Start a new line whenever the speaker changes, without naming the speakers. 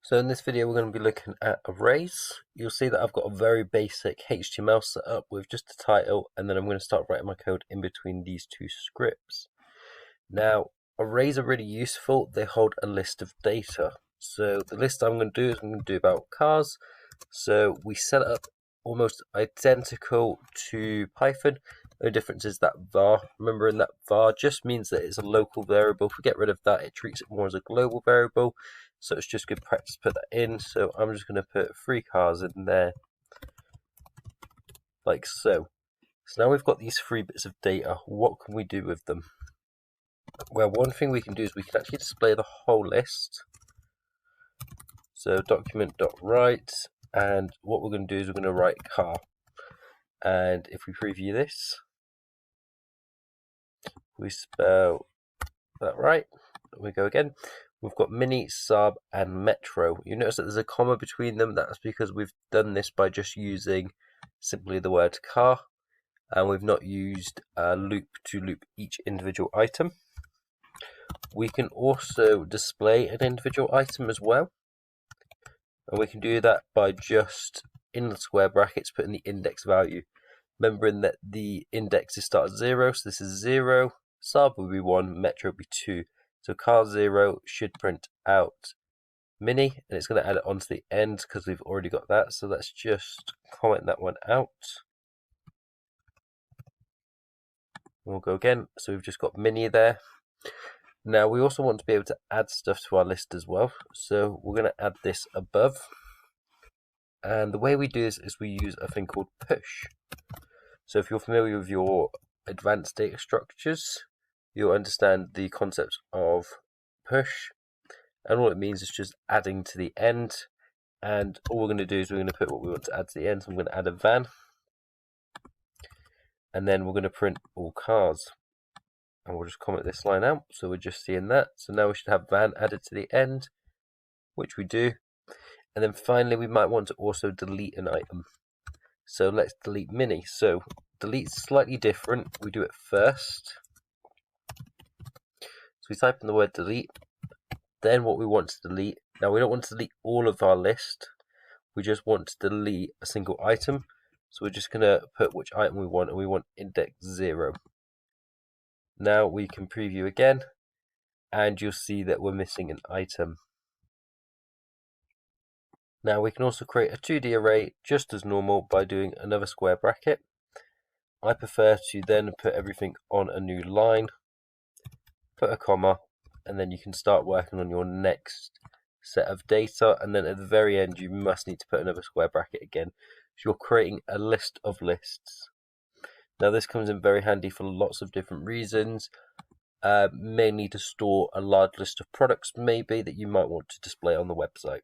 So in this video we're going to be looking at arrays. You'll see that I've got a very basic HTML setup with just a title, and then I'm going to start writing my code in between these two scripts. Now arrays are really useful. They hold a list of data. So the list I'm going to do is I'm going to do about cars. So we set it up almost identical to Python. The difference is that var. Remember, in that var just means that it's a local variable. If we get rid of that, it treats it more as a global variable. So it's just good practice to put that in. So I'm just going to put 3 cars in there, like so. So now we've got these 3 bits of data. What can we do with them? Well, one thing we can do is we can actually display the whole list. So document.write, and what we're going to do is we're going to write car. And if we preview this, we spell that right. We go again. We've got mini, sub, and metro. You notice that there's a comma between them. That's because we've done this by just using simply the word car, and we've not used a loop to loop each individual item. We can also display an individual item as well, and we can do that by just in the square brackets putting the index value. Remembering that the indexes start at 0, so this is 0, sub will be 1, metro will be 2. So car 0 should print out mini, and it's going to add it onto the end because we've already got that. So let's just comment that one out. We'll go again. So we've just got mini there. Now we also want to be able to add stuff to our list as well. So we're going to add this above. And the way we do this is we use a thing called push. So if you're familiar with your advanced data structures, you'll understand the concept of push, and all it means is just adding to the end. And all we're going to do is we're going to put what we want to add to the end. So I'm going to add a van, and then we're going to print all cars, and we'll just comment this line out. So we're just seeing that. So now we should have van added to the end, which we do. And then finally we might want to also delete an item. So let's delete mini. So delete's slightly different. We do it first. So we type in the word delete, then what we want to delete. Now we don't want to delete all of our list. We just want to delete a single item. So we're just going to put which item we want, and we want index 0. Now we can preview again, and you'll see that we're missing an item. Now we can also create a 2D array just as normal by doing another square bracket. I prefer to then put everything on a new line, put a comma, and then you can start working on your next set of data. And then at the very end you must need to put another square bracket again. So you're creating a list of lists. Now this comes in very handy for lots of different reasons. Mainly to store a large list of products maybe that you might want to display on the website.